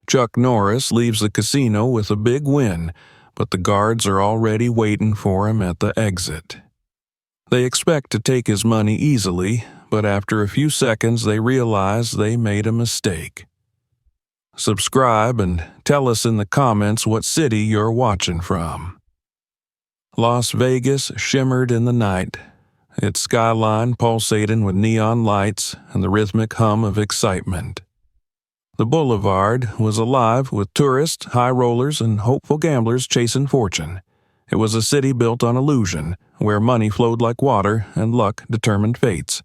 Chuck Norris leaves the casino with a big win, but the guards are already waiting for him at the exit. They expect to take his money easily, but after a few seconds they realize they made a mistake. Subscribe and tell us in the comments what city you're watching from. Las Vegas shimmered in the night, its skyline pulsating with neon lights and the rhythmic hum of excitement. The boulevard was alive with tourists, high rollers, and hopeful gamblers chasing fortune. It was a city built on illusion, where money flowed like water and luck determined fates.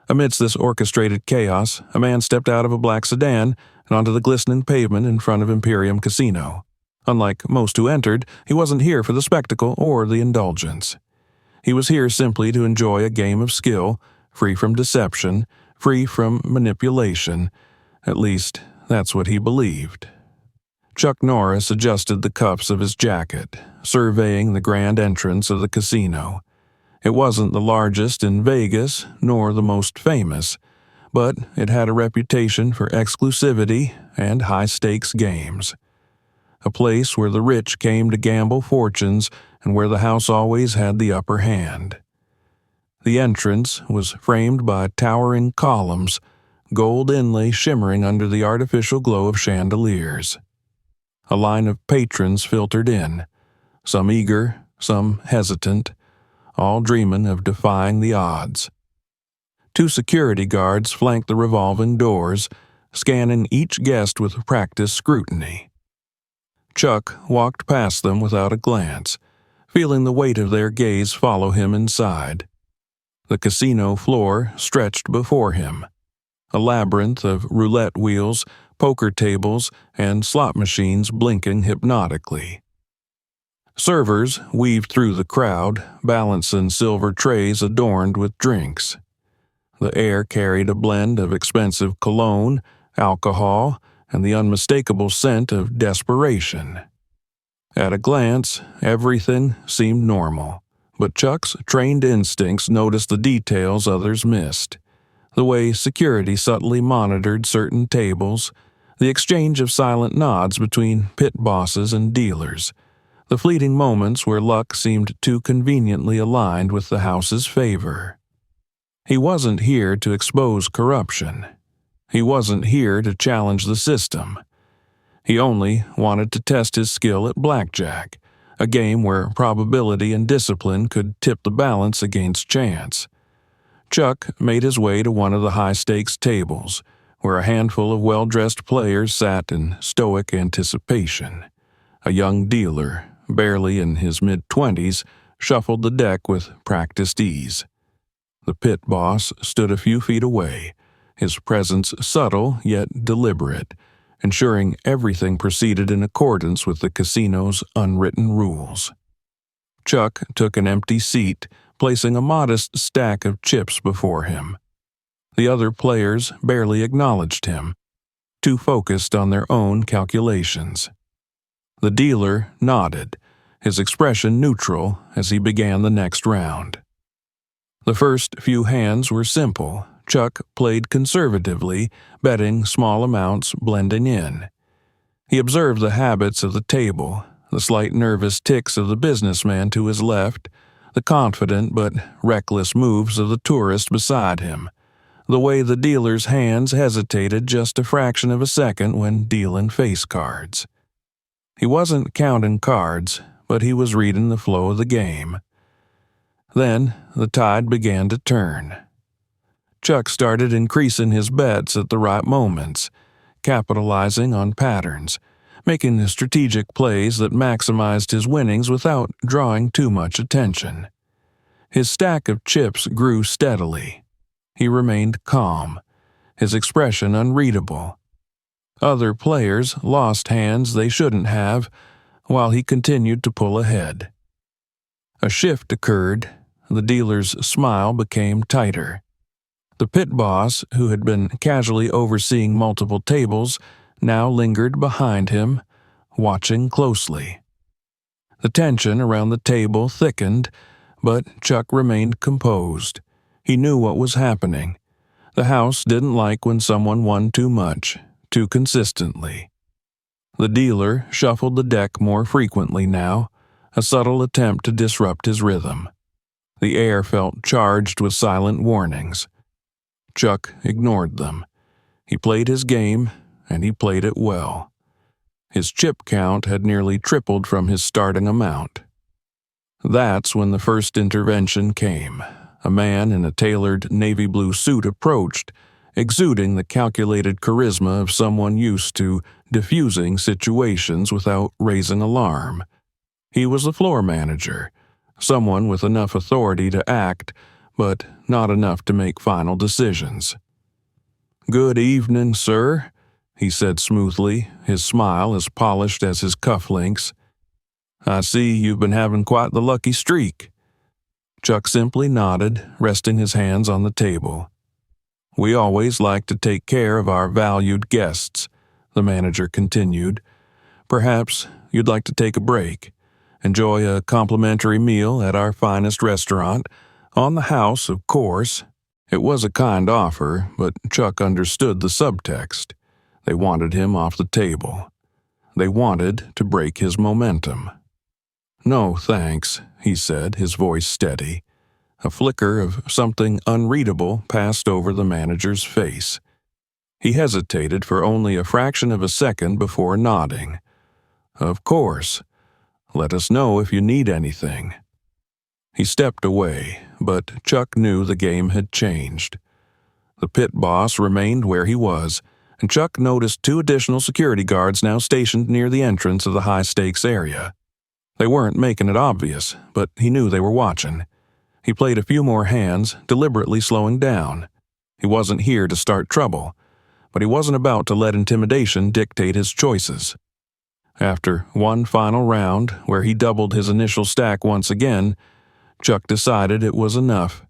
Amidst this orchestrated chaos, a man stepped out of a black sedan and onto the glistening pavement in front of Imperium Casino. Unlike most who entered, he wasn't here for the spectacle or the indulgence. He was here simply to enjoy a game of skill, free from deception, free from manipulation. At least, that's what he believed. Chuck Norris adjusted the cuffs of his jacket, surveying the grand entrance of the casino. It wasn't the largest in Vegas, nor the most famous, but it had a reputation for exclusivity and high-stakes games. A place where the rich came to gamble fortunes and where the house always had the upper hand. The entrance was framed by towering columns, gold inlay shimmering under the artificial glow of chandeliers. A line of patrons filtered in, some eager, some hesitant, all dreaming of defying the odds. 2 security guards flanked the revolving doors, scanning each guest with practiced scrutiny. Chuck walked past them without a glance, feeling the weight of their gaze follow him inside. The casino floor stretched before him, a labyrinth of roulette wheels, poker tables, and slot machines blinking hypnotically. Servers weaved through the crowd, balancing silver trays adorned with drinks. The air carried a blend of expensive cologne, alcohol, and the unmistakable scent of desperation. At a glance, everything seemed normal, but Chuck's trained instincts noticed the details others missed. The way security subtly monitored certain tables, the exchange of silent nods between pit bosses and dealers, the fleeting moments where luck seemed too conveniently aligned with the house's favor. He wasn't here to expose corruption. He wasn't here to challenge the system. He only wanted to test his skill at blackjack, a game where probability and discipline could tip the balance against chance. Chuck made his way to one of the high-stakes tables, where a handful of well-dressed players sat in stoic anticipation. A young dealer, barely in his mid-20s, shuffled the deck with practiced ease. The pit boss stood a few feet away, his presence subtle yet deliberate, ensuring everything proceeded in accordance with the casino's unwritten rules. Chuck took an empty seat, placing a modest stack of chips before him. The other players barely acknowledged him, too focused on their own calculations. The dealer nodded, his expression neutral as he began the next round. The first few hands were simple. Chuck played conservatively, betting small amounts blending in. He observed the habits of the table, the slight nervous tics of the businessman to his left, the confident but reckless moves of the tourist beside him, the way the dealer's hands hesitated just a fraction of a second when dealing face cards. He wasn't counting cards, but he was reading the flow of the game. Then the tide began to turn. Chuck started increasing his bets at the right moments, capitalizing on patterns, making the strategic plays that maximized his winnings without drawing too much attention. His stack of chips grew steadily. He remained calm, his expression unreadable. Other players lost hands they shouldn't have, while he continued to pull ahead. A shift occurred. The dealer's smile became tighter. The pit boss, who had been casually overseeing multiple tables, now lingered behind him, watching closely. The tension around the table thickened, but Chuck remained composed. He knew what was happening. The house didn't like when someone won too much, too consistently. The dealer shuffled the deck more frequently now, a subtle attempt to disrupt his rhythm. The air felt charged with silent warnings. Chuck ignored them. He played his game, and he played it well. His chip count had nearly tripled from his starting amount. That's when the first intervention came. A man in a tailored navy blue suit approached, exuding the calculated charisma of someone used to diffusing situations without raising alarm. He was the floor manager, someone with enough authority to act, but not enough to make final decisions. "Good evening, sir," he said smoothly, his smile as polished as his cufflinks. "I see you've been having quite the lucky streak." Chuck simply nodded, resting his hands on the table. "We always like to take care of our valued guests," the manager continued. "Perhaps you'd like to take a break. Enjoy a complimentary meal at our finest restaurant, on the house, of course." It was a kind offer, but Chuck understood the subtext. They wanted him off the table. They wanted to break his momentum. "No, thanks," he said, his voice steady. A flicker of something unreadable passed over the manager's face. He hesitated for only a fraction of a second before nodding. "Of course. Let us know if you need anything." He stepped away, but Chuck knew the game had changed. The pit boss remained where he was, and Chuck noticed 2 additional security guards now stationed near the entrance of the high-stakes area. They weren't making it obvious, but he knew they were watching. He played a few more hands, deliberately slowing down. He wasn't here to start trouble, but he wasn't about to let intimidation dictate his choices. After one final round, where he doubled his initial stack once again, Chuck decided it was enough.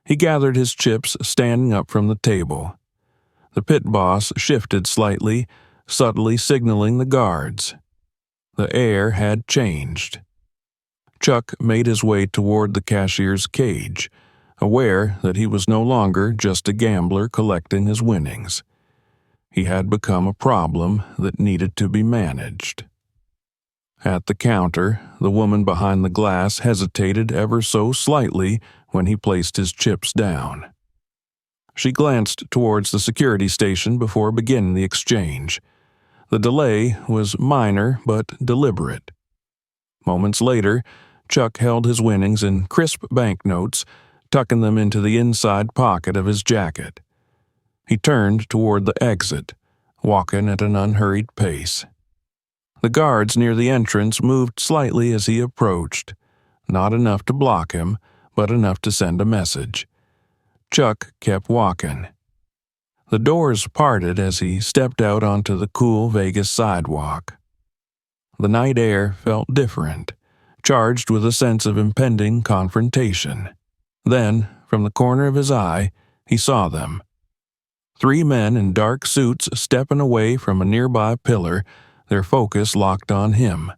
He gathered his chips, standing up from the table. The pit boss shifted slightly, subtly signaling the guards. The air had changed. Chuck made his way toward the cashier's cage, aware that he was no longer just a gambler collecting his winnings. He had become a problem that needed to be managed. At the counter, the woman behind the glass hesitated ever so slightly when he placed his chips down. She glanced towards the security station before beginning the exchange. The delay was minor but deliberate. Moments later, Chuck held his winnings in crisp banknotes, tucking them into the inside pocket of his jacket. He turned toward the exit, walking at an unhurried pace. The guards near the entrance moved slightly as he approached, not enough to block him, but enough to send a message. Chuck kept walking. The doors parted as he stepped out onto the cool Vegas sidewalk. The night air felt different, charged with a sense of impending confrontation. Then, from the corner of his eye, he saw them. 3 men in dark suits stepping away from a nearby pillar, their focus locked on him.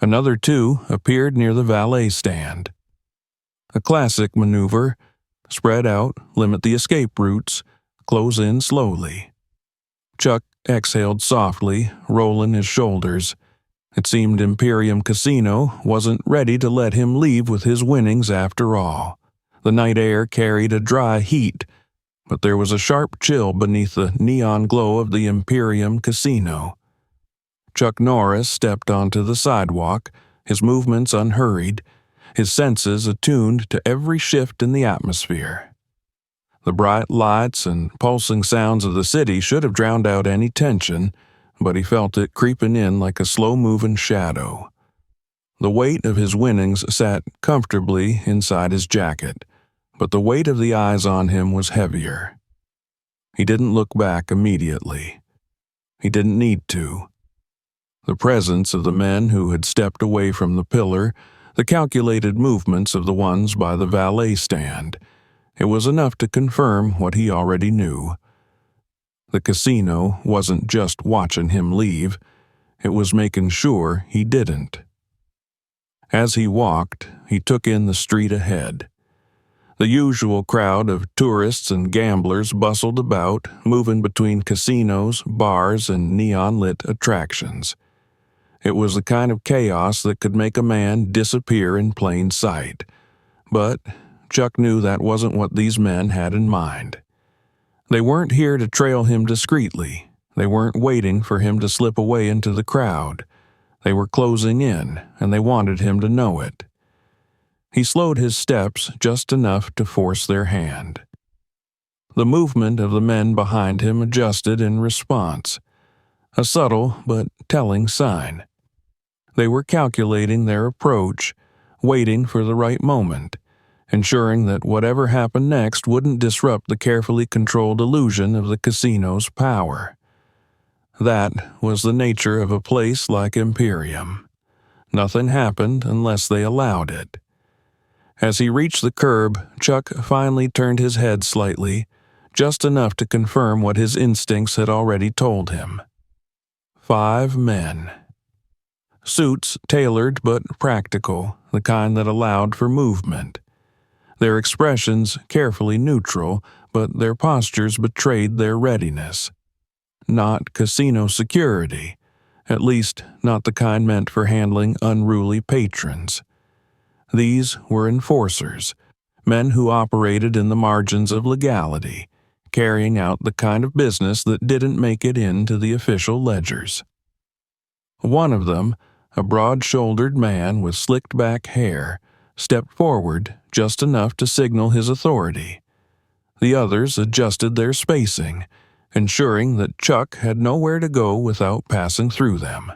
Another 2 appeared near the valet stand. A classic maneuver: spread out, limit the escape routes, close in slowly. Chuck exhaled softly, rolling his shoulders. It seemed Imperium Casino wasn't ready to let him leave with his winnings after all. The night air carried a dry heat, but there was a sharp chill beneath the neon glow of the Imperium Casino. Chuck Norris stepped onto the sidewalk, his movements unhurried, his senses attuned to every shift in the atmosphere. The bright lights and pulsing sounds of the city should have drowned out any tension, but he felt it creeping in like a slow-moving shadow. The weight of his winnings sat comfortably inside his jacket, but the weight of the eyes on him was heavier. He didn't look back immediately. He didn't need to. The presence of the men who had stepped away from the pillar, the calculated movements of the ones by the valet stand, it was enough to confirm what he already knew. The casino wasn't just watching him leave, it was making sure he didn't. As he walked, he took in the street ahead. The usual crowd of tourists and gamblers bustled about, moving between casinos, bars, and neon-lit attractions. It was the kind of chaos that could make a man disappear in plain sight. But Chuck knew that wasn't what these men had in mind. They weren't here to trail him discreetly. They weren't waiting for him to slip away into the crowd. They were closing in, and they wanted him to know it. He slowed his steps just enough to force their hand. The movement of the men behind him adjusted in response, a subtle but telling sign. They were calculating their approach, waiting for the right moment, ensuring that whatever happened next wouldn't disrupt the carefully controlled illusion of the casino's power. That was the nature of a place like Imperium. Nothing happened unless they allowed it. As he reached the curb, Chuck finally turned his head slightly, just enough to confirm what his instincts had already told him. 5 men. Suits tailored but practical, the kind that allowed for movement. Their expressions carefully neutral, but their postures betrayed their readiness. Not casino security, at least not the kind meant for handling unruly patrons. These were enforcers, men who operated in the margins of legality, carrying out the kind of business that didn't make it into the official ledgers. One of them, a broad-shouldered man with slicked-back hair, stepped forward just enough to signal his authority. The others adjusted their spacing, ensuring that Chuck had nowhere to go without passing through them.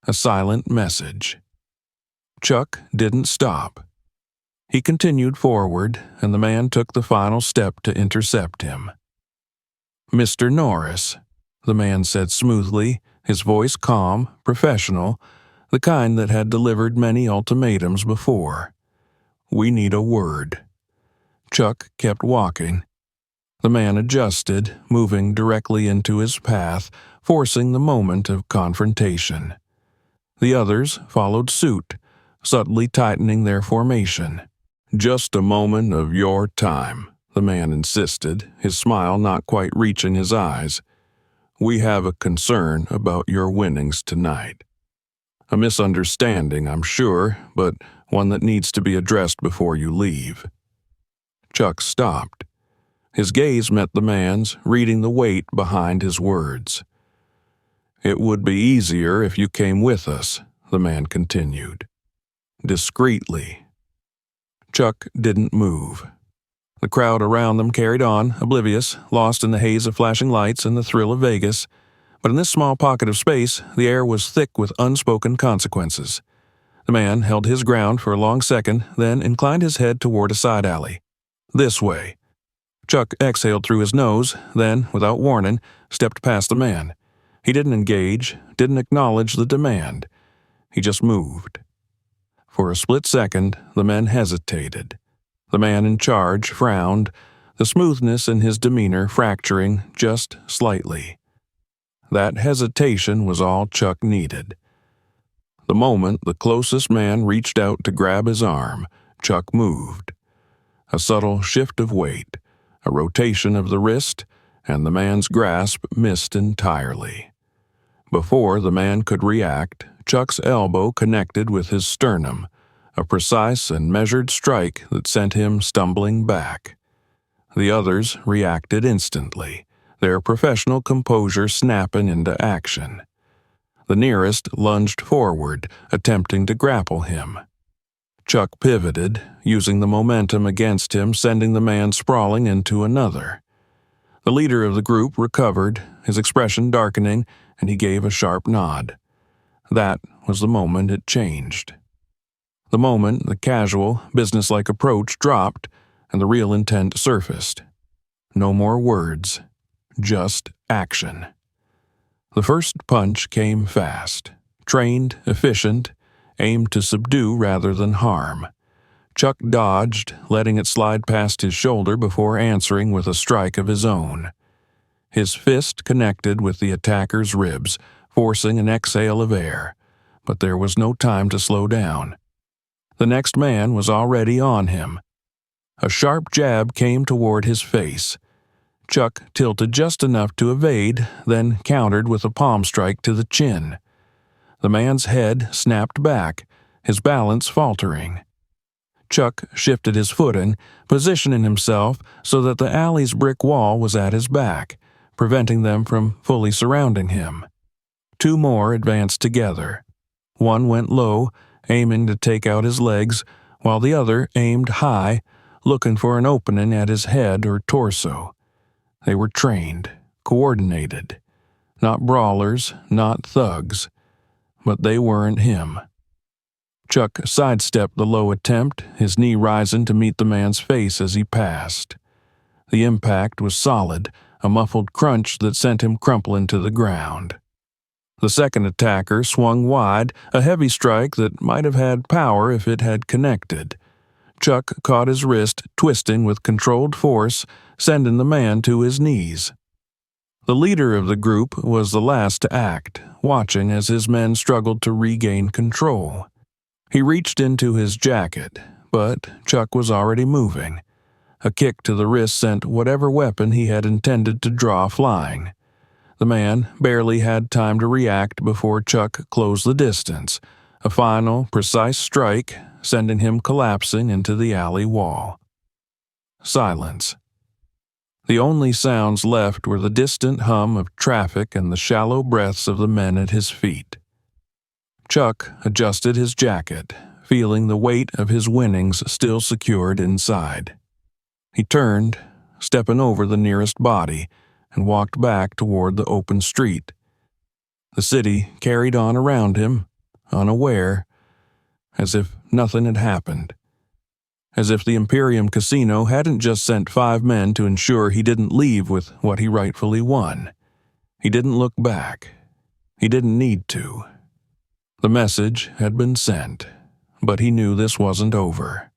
A silent message. Chuck didn't stop. He continued forward, and the man took the final step to intercept him. "Mr. Norris," the man said smoothly, his voice calm, professional, the kind that had delivered many ultimatums before. "We need a word." Chuck kept walking. The man adjusted, moving directly into his path, forcing the moment of confrontation. The others followed suit, subtly tightening their formation. "Just a moment of your time," the man insisted, his smile not quite reaching his eyes. "We have a concern about your winnings tonight. A misunderstanding, I'm sure, but one that needs to be addressed before you leave." Chuck stopped. His gaze met the man's, reading the weight behind his words. "It would be easier if you came with us," the man continued. "Discreetly." Chuck didn't move. The crowd around them carried on, oblivious, lost in the haze of flashing lights and the thrill of Vegas. But in this small pocket of space, the air was thick with unspoken consequences. The man held his ground for a long second, then inclined his head toward a side alley. "This way." Chuck exhaled through his nose, then, without warning, stepped past the man. He didn't engage, didn't acknowledge the demand. He just moved. For a split second, the men hesitated. The man in charge frowned, the smoothness in his demeanor fracturing just slightly. That hesitation was all Chuck needed. The moment the closest man reached out to grab his arm, Chuck moved. A subtle shift of weight, a rotation of the wrist, and the man's grasp missed entirely. Before the man could react, Chuck's elbow connected with his sternum, a precise and measured strike that sent him stumbling back. The others reacted instantly, their professional composure snapping into action. The nearest lunged forward, attempting to grapple him. Chuck pivoted, using the momentum against him, sending the man sprawling into another. The leader of the group recovered, his expression darkening, and he gave a sharp nod. That was the moment it changed. The moment the casual, businesslike approach dropped and the real intent surfaced. No more words, just action. The first punch came fast, trained, efficient, aimed to subdue rather than harm. Chuck dodged, letting it slide past his shoulder before answering with a strike of his own. His fist connected with the attacker's ribs, forcing an exhale of air, but there was no time to slow down. The next man was already on him. A sharp jab came toward his face. Chuck tilted just enough to evade, then countered with a palm strike to the chin. The man's head snapped back, his balance faltering. Chuck shifted his footing, positioning himself so that the alley's brick wall was at his back, preventing them from fully surrounding him. Two more advanced together. One went low, aiming to take out his legs, while the other aimed high, looking for an opening at his head or torso. They were trained, coordinated. Not brawlers, not thugs. But they weren't him. Chuck sidestepped the low attempt, his knee rising to meet the man's face as he passed. The impact was solid, a muffled crunch that sent him crumpling to the ground. The second attacker swung wide, a heavy strike that might have had power if it had connected. Chuck caught his wrist, twisting with controlled force, sending the man to his knees. The leader of the group was the last to act, watching as his men struggled to regain control. He reached into his jacket, but Chuck was already moving. A kick to the wrist sent whatever weapon he had intended to draw flying. The man barely had time to react before Chuck closed the distance, a final, precise strike, sending him collapsing into the alley wall. Silence. The only sounds left were the distant hum of traffic and the shallow breaths of the men at his feet. Chuck adjusted his jacket, feeling the weight of his winnings still secured inside. He turned, stepping over the nearest body, and walked back toward the open street. The city carried on around him, unaware, as if nothing had happened. As if the Imperium casino hadn't just sent 5 men to ensure he didn't leave with what he rightfully won. He didn't look back. He didn't need to. The message had been sent, but he knew this wasn't over.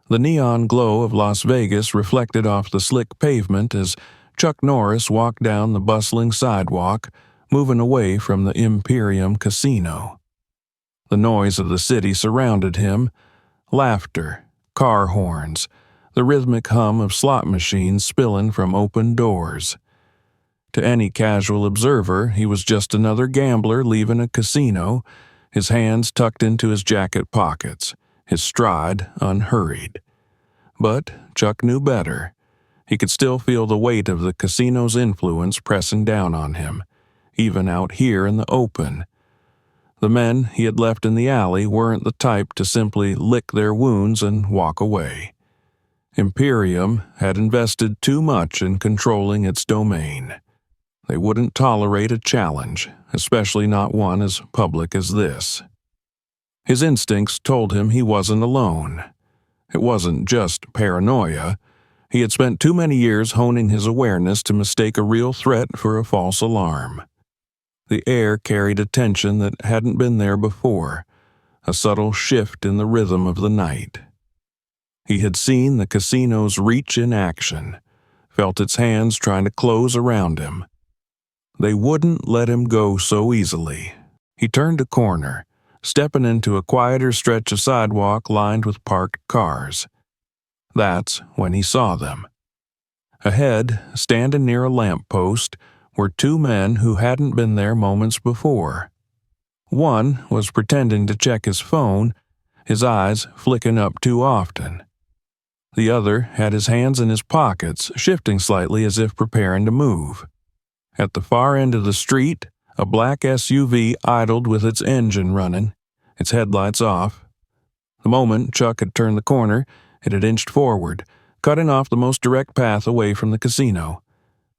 The neon glow of Las Vegas reflected off the slick pavement as Chuck Norris walked down the bustling sidewalk, moving away from the Imperium casino. The noise of the city surrounded him, laughter, car horns, the rhythmic hum of slot machines spilling from open doors. To any casual observer, he was just another gambler leaving a casino, his hands tucked into his jacket pockets, his stride unhurried. But Chuck knew better. He could still feel the weight of the casino's influence pressing down on him, even out here in the open. The men he had left in the alley weren't the type to simply lick their wounds and walk away. Imperium had invested too much in controlling its domain. They wouldn't tolerate a challenge, especially not one as public as this. His instincts told him he wasn't alone. It wasn't just paranoia. He had spent too many years honing his awareness to mistake a real threat for a false alarm. The air carried a tension that hadn't been there before, a subtle shift in the rhythm of the night. He had seen the casino's reach in action, felt its hands trying to close around him. They wouldn't let him go so easily. He turned a corner, stepping into a quieter stretch of sidewalk lined with parked cars. That's when he saw them. Ahead, standing near a lamppost, were 2 men who hadn't been there moments before. One was pretending to check his phone, his eyes flicking up too often. The other had his hands in his pockets, shifting slightly as if preparing to move. At the far end of the street, a black SUV idled with its engine running, its headlights off. The moment Chuck had turned the corner, it had inched forward, cutting off the most direct path away from the casino.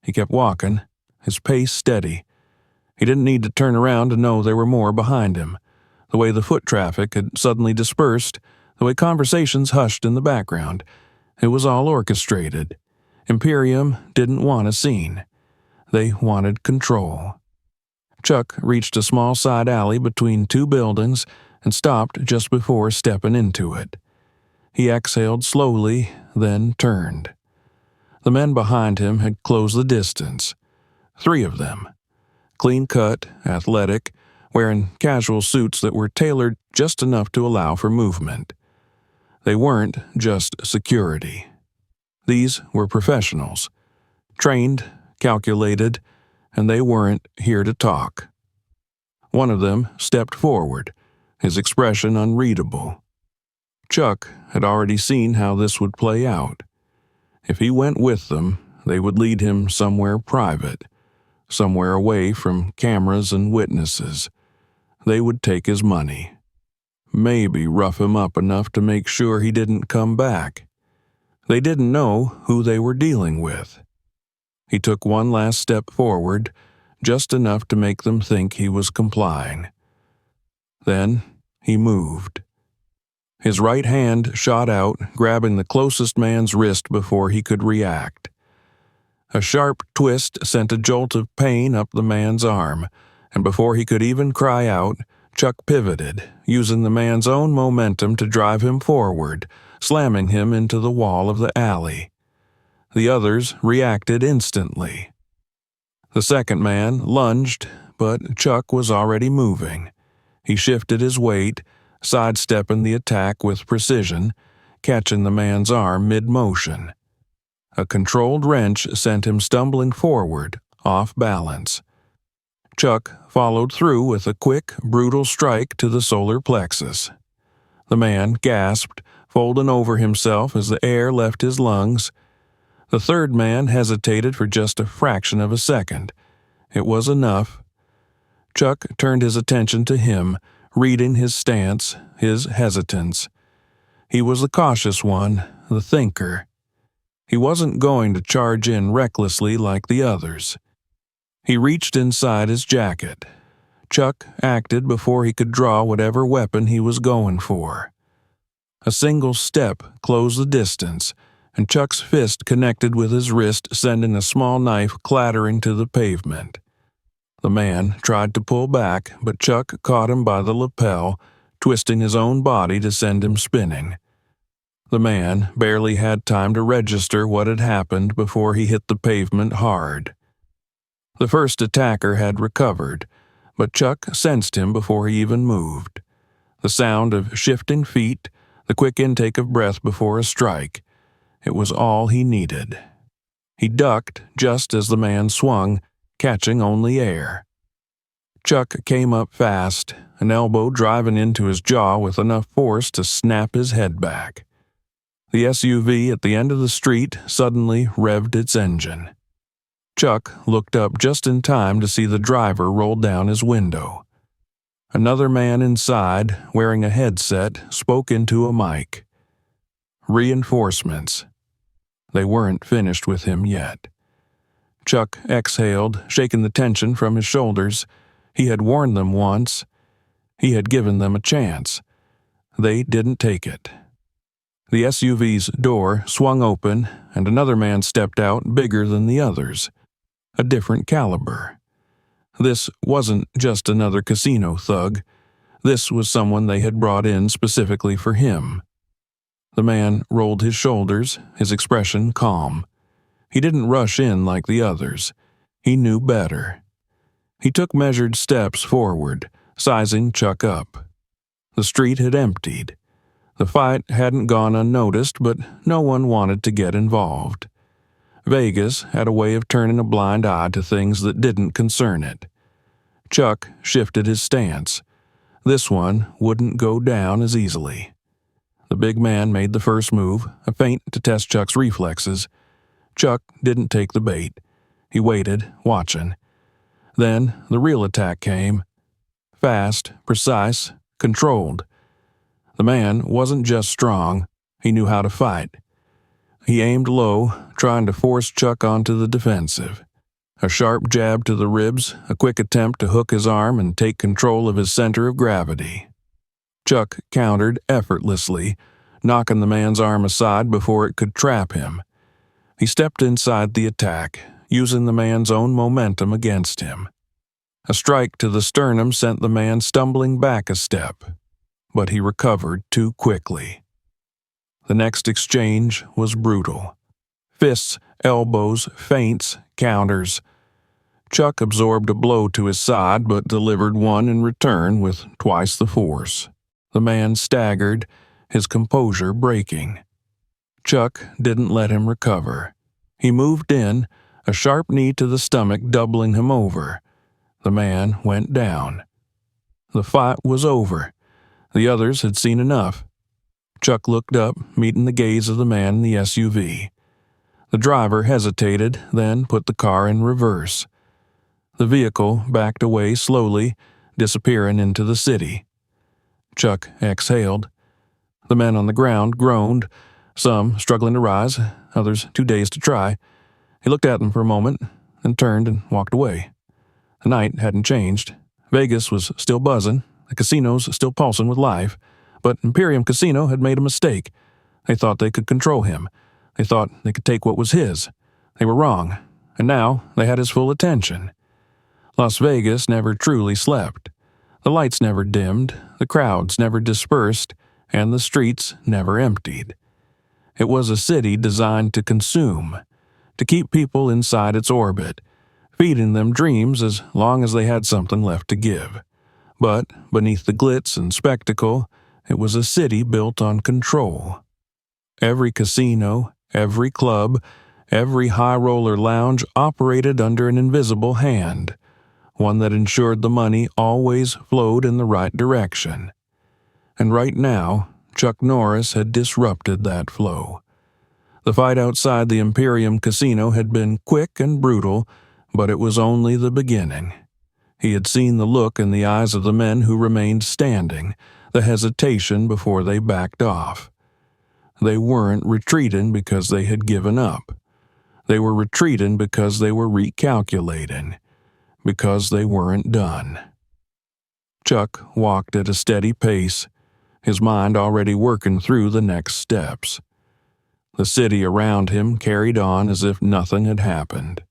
He kept walking, his pace steady. He didn't need to turn around to know there were more behind him. The way the foot traffic had suddenly dispersed, the way conversations hushed in the background, it was all orchestrated. Imperium didn't want a scene. They wanted control. Chuck reached a small side alley between 2 buildings and stopped just before stepping into it. He exhaled slowly, then turned. The men behind him had closed the distance. 3 of them. Clean-cut, athletic, wearing casual suits that were tailored just enough to allow for movement. They weren't just security. These were professionals, trained, calculated, and they weren't here to talk. One of them stepped forward, his expression unreadable. Chuck had already seen how this would play out. If he went with them, they would lead him somewhere private, somewhere away from cameras and witnesses. They would take his money. Maybe rough him up enough to make sure he didn't come back. They didn't know who they were dealing with. He took one last step forward, just enough to make them think he was complying. Then he moved. His right hand shot out, grabbing the closest man's wrist before he could react. A sharp twist sent a jolt of pain up the man's arm, and before he could even cry out, Chuck pivoted, using the man's own momentum to drive him forward, slamming him into the wall of the alley. The others reacted instantly. The second man lunged, but Chuck was already moving. He shifted his weight, sidestepping the attack with precision, catching the man's arm mid-motion. A controlled wrench sent him stumbling forward, off balance. Chuck followed through with a quick, brutal strike to the solar plexus. The man gasped, folding over himself as the air left his lungs. The third man hesitated for just a fraction of a second. It was enough. Chuck turned his attention to him, reading his stance, his hesitance. He was the cautious one, the thinker. He wasn't going to charge in recklessly like the others. He reached inside his jacket. Chuck acted before he could draw whatever weapon he was going for. A single step closed the distance, and Chuck's fist connected with his wrist, sending a small knife clattering to the pavement. The man tried to pull back, but Chuck caught him by the lapel, twisting his own body to send him spinning. The man barely had time to register what had happened before he hit the pavement hard. The first attacker had recovered, but Chuck sensed him before he even moved. The sound of shifting feet, the quick intake of breath before a strike, it was all he needed. He ducked just as the man swung, catching only air. Chuck came up fast, an elbow driving into his jaw with enough force to snap his head back. The SUV at the end of the street suddenly revved its engine. Chuck looked up just in time to see the driver roll down his window. Another man inside, wearing a headset, spoke into a mic. Reinforcements. They weren't finished with him yet. Chuck exhaled, shaking the tension from his shoulders. He had warned them once. He had given them a chance. They didn't take it. The SUV's door swung open, and another man stepped out, bigger than the others. A different caliber. This wasn't just another casino thug. This was someone they had brought in specifically for him. The man rolled his shoulders, his expression calm. He didn't rush in like the others. He knew better. He took measured steps forward, sizing Chuck up. The street had emptied. The fight hadn't gone unnoticed, but no one wanted to get involved. Vegas had a way of turning a blind eye to things that didn't concern it. Chuck shifted his stance. This one wouldn't go down as easily. The big man made the first move, a feint to test Chuck's reflexes. Chuck didn't take the bait. He waited, watching. Then the real attack came. Fast, precise, controlled. The man wasn't just strong, he knew how to fight. He aimed low, trying to force Chuck onto the defensive. A sharp jab to the ribs, a quick attempt to hook his arm and take control of his center of gravity. Chuck countered effortlessly, knocking the man's arm aside before it could trap him. He stepped inside the attack, using the man's own momentum against him. A strike to the sternum sent the man stumbling back a step, but he recovered too quickly. The next exchange was brutal. Fists, elbows, feints, counters. Chuck absorbed a blow to his side but delivered one in return with twice the force. The man staggered, his composure breaking. Chuck didn't let him recover. He moved in, a sharp knee to the stomach doubling him over. The man went down. The fight was over. The others had seen enough. Chuck looked up, meeting the gaze of the man in the SUV. The driver hesitated, then put the car in reverse. The vehicle backed away slowly, disappearing into the city. Chuck exhaled. The men on the ground groaned, some struggling to rise, others too dazed to try. He looked at them for a moment, then turned and walked away. The night hadn't changed. Vegas was still buzzing, the casinos still pulsing with life, but Imperium Casino had made a mistake. They thought they could control him. They thought they could take what was his. They were wrong, and now they had his full attention. Las Vegas never truly slept. The lights never dimmed, the crowds never dispersed, and the streets never emptied. It was a city designed to consume, to keep people inside its orbit, feeding them dreams as long as they had something left to give. But beneath the glitz and spectacle, it was a city built on control. Every casino, every club, every high-roller lounge operated under an invisible hand, one that ensured the money always flowed in the right direction. And right now, Chuck Norris had disrupted that flow. The fight outside the Imperium Casino had been quick and brutal, but it was only the beginning. He had seen the look in the eyes of the men who remained standing, the hesitation before they backed off. They weren't retreating because they had given up. They were retreating because they were recalculating, because they weren't done. Chuck walked at a steady pace, his mind already working through the next steps. The city around him carried on as if nothing had happened.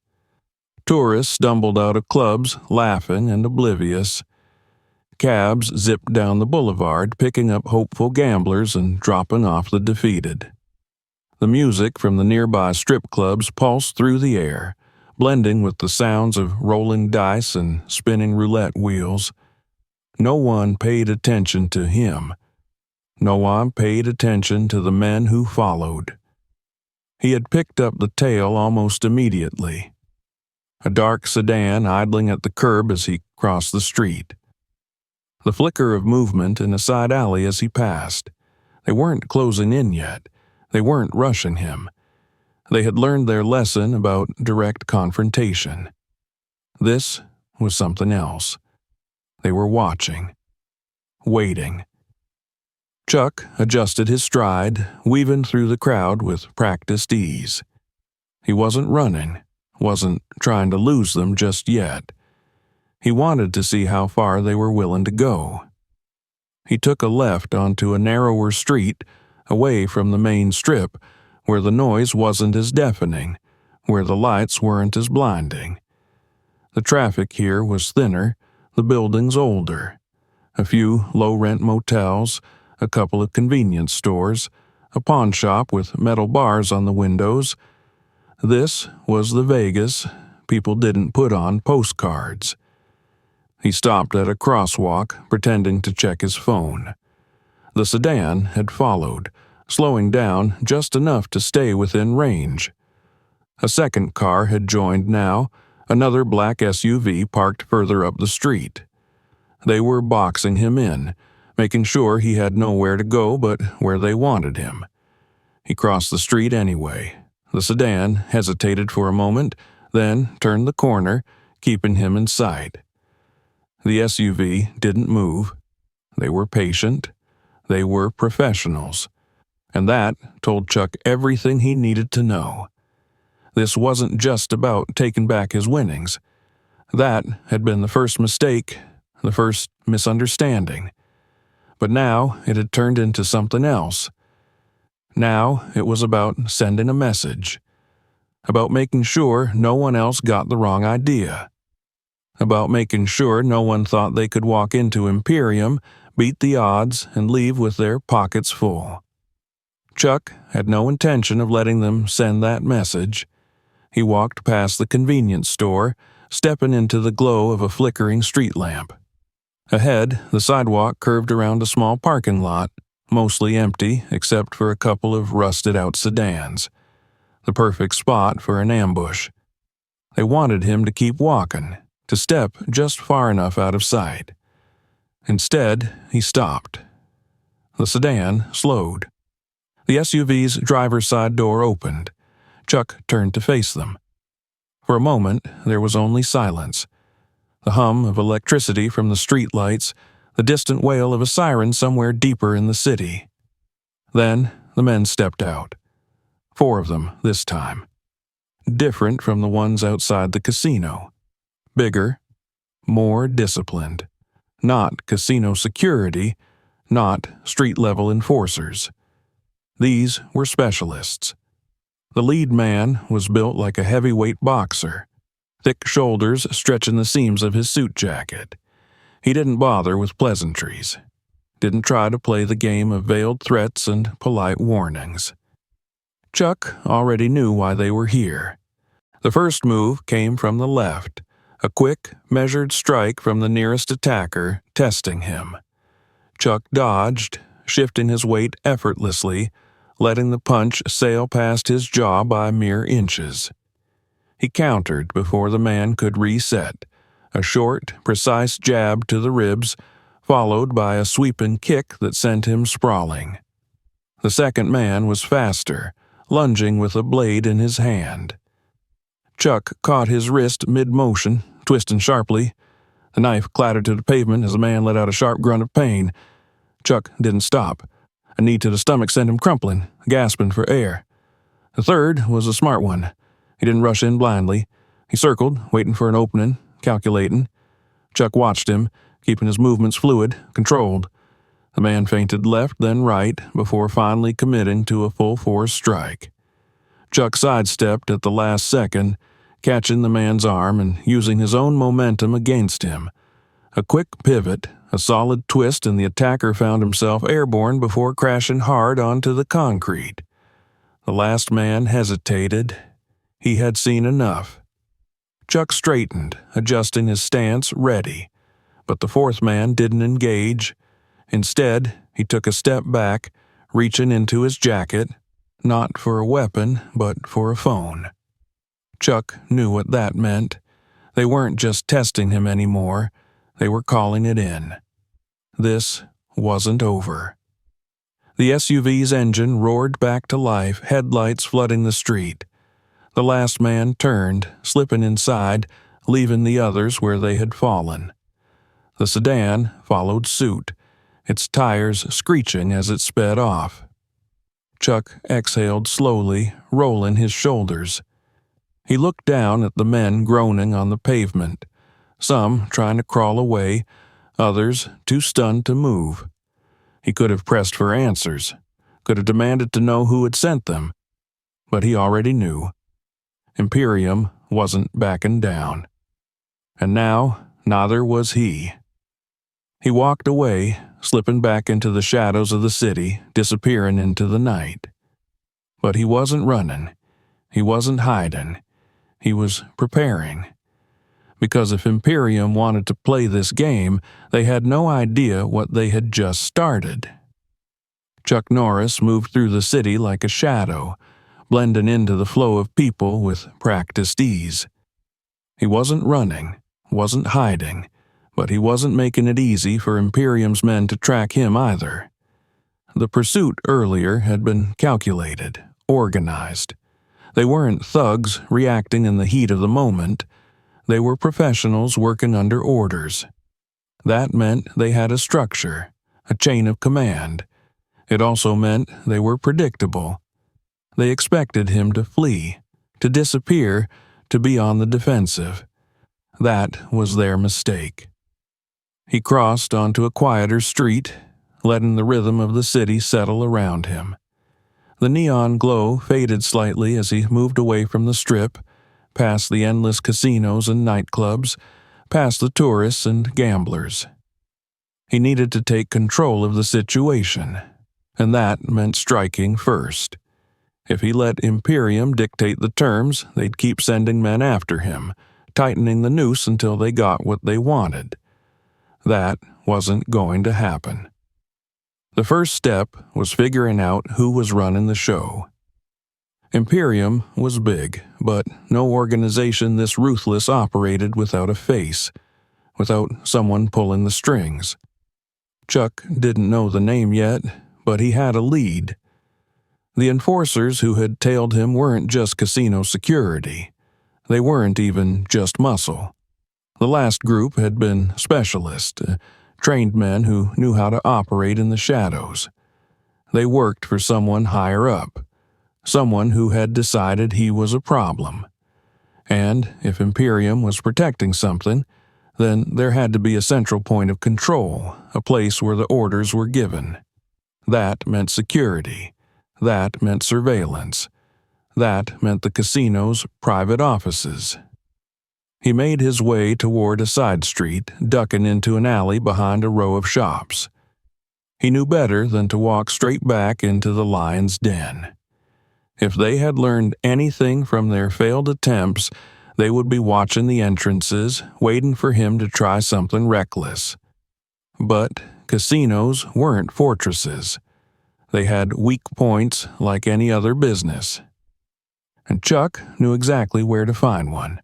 Tourists stumbled out of clubs, laughing and oblivious. Cabs zipped down the boulevard, picking up hopeful gamblers and dropping off the defeated. The music from the nearby strip clubs pulsed through the air, blending with the sounds of rolling dice and spinning roulette wheels. No one paid attention to him. No one paid attention to the men who followed. He had picked up the tale almost immediately. A dark sedan idling at the curb as he crossed the street. The flicker of movement in a side alley as he passed. They weren't closing in yet. They weren't rushing him. They had learned their lesson about direct confrontation. This was something else. They were watching. Waiting. Chuck adjusted his stride, weaving through the crowd with practiced ease. He wasn't running, wasn't trying to lose them just yet. He wanted to see how far they were willing to go. He took a left onto a narrower street, away from the main strip, where the noise wasn't as deafening, where the lights weren't as blinding. The traffic here was thinner, the buildings older. A few low-rent motels, a couple of convenience stores, a pawn shop with metal bars on the windows. This was the Vegas people didn't put on postcards. He stopped at a crosswalk, pretending to check his phone. The sedan had followed, slowing down just enough to stay within range. A second car had joined now, another black SUV parked further up the street. They were boxing him in, making sure he had nowhere to go but where they wanted him. He crossed the street anyway. The sedan hesitated for a moment, then turned the corner, keeping him in sight. The SUV didn't move. They were patient. They were professionals. And that told Chuck everything he needed to know. This wasn't just about taking back his winnings. That had been the first mistake, the first misunderstanding. But now it had turned into something else. Now it was about sending a message. About making sure no one else got the wrong idea. About making sure no one thought they could walk into Imperium, beat the odds, and leave with their pockets full. Chuck had no intention of letting them send that message. He walked past the convenience store, stepping into the glow of a flickering street lamp. Ahead, the sidewalk curved around a small parking lot, mostly empty except for a couple of rusted-out sedans. The perfect spot for an ambush. They wanted him to keep walking, to step just far enough out of sight. Instead, he stopped. The sedan slowed. The SUV's driver's side door opened. Chuck turned to face them. For a moment, there was only silence. The hum of electricity from the streetlights, the distant wail of a siren somewhere deeper in the city. Then, the men stepped out. 4 of them this time. Different from the ones outside the casino. Bigger, more disciplined. Not casino security, not street-level enforcers. These were specialists. The lead man was built like a heavyweight boxer, thick shoulders stretching the seams of his suit jacket. He didn't bother with pleasantries. Didn't try to play the game of veiled threats and polite warnings. Chuck already knew why they were here. The first move came from the left, a quick, measured strike from the nearest attacker, testing him. Chuck dodged, shifting his weight effortlessly, letting the punch sail past his jaw by mere inches. He countered before the man could reset, a short, precise jab to the ribs, followed by a sweeping kick that sent him sprawling. The second man was faster, lunging with a blade in his hand. Chuck caught his wrist mid-motion, twisting sharply. The knife clattered to the pavement as the man let out a sharp grunt of pain. Chuck didn't stop. A knee to the stomach sent him crumpling, gasping for air. The third was a smart one. He didn't rush in blindly. He circled, waiting for an opening, calculating. Chuck watched him, keeping his movements fluid, controlled. The man feinted left, then right, before finally committing to a full-force strike. Chuck sidestepped at the last second, catching the man's arm and using his own momentum against him. A quick pivot, a solid twist, and the attacker found himself airborne before crashing hard onto the concrete. The last man hesitated. He had seen enough. Chuck straightened, adjusting his stance, ready. But the fourth man didn't engage. Instead, he took a step back, reaching into his jacket, not for a weapon, but for a phone. Chuck knew what that meant. They weren't just testing him anymore. They were calling it in. This wasn't over. The SUV's engine roared back to life, headlights flooding the street. The last man turned, slipping inside, leaving the others where they had fallen. The sedan followed suit, its tires screeching as it sped off. Chuck exhaled slowly, rolling his shoulders. He looked down at the men groaning on the pavement, some trying to crawl away, others too stunned to move. He could have pressed for answers, could have demanded to know who had sent them, but he already knew. Imperium wasn't backing down. And now, neither was he. He walked away, slipping back into the shadows of the city, disappearing into the night. But he wasn't running. He wasn't hiding. He was preparing. Because if Imperium wanted to play this game, they had no idea what they had just started. Chuck Norris moved through the city like a shadow, blending into the flow of people with practiced ease. He wasn't running, wasn't hiding, but he wasn't making it easy for Imperium's men to track him either. The pursuit earlier had been calculated, organized. They weren't thugs reacting in the heat of the moment. They were professionals working under orders. That meant they had a structure, a chain of command. It also meant they were predictable. They expected him to flee, to disappear, to be on the defensive. That was their mistake. He crossed onto a quieter street, letting the rhythm of the city settle around him. The neon glow faded slightly as he moved away from the strip, past the endless casinos and nightclubs, past the tourists and gamblers. He needed to take control of the situation, and that meant striking first. If he let Imperium dictate the terms, they'd keep sending men after him, tightening the noose until they got what they wanted. That wasn't going to happen. The first step was figuring out who was running the show. Imperium was big, but no organization this ruthless operated without a face, without someone pulling the strings. Chuck didn't know the name yet, but he had a lead. The enforcers who had tailed him weren't just casino security. They weren't even just muscle. The last group had been specialists, trained men who knew how to operate in the shadows. They worked for someone higher up, someone who had decided he was a problem. And if Imperium was protecting something, then there had to be a central point of control, a place where the orders were given. That meant security. That meant surveillance. That meant the casino's private offices. He made his way toward a side street, ducking into an alley behind a row of shops. He knew better than to walk straight back into the lion's den. If they had learned anything from their failed attempts, they would be watching the entrances, waiting for him to try something reckless. But casinos weren't fortresses. They had weak points like any other business. And Chuck knew exactly where to find one.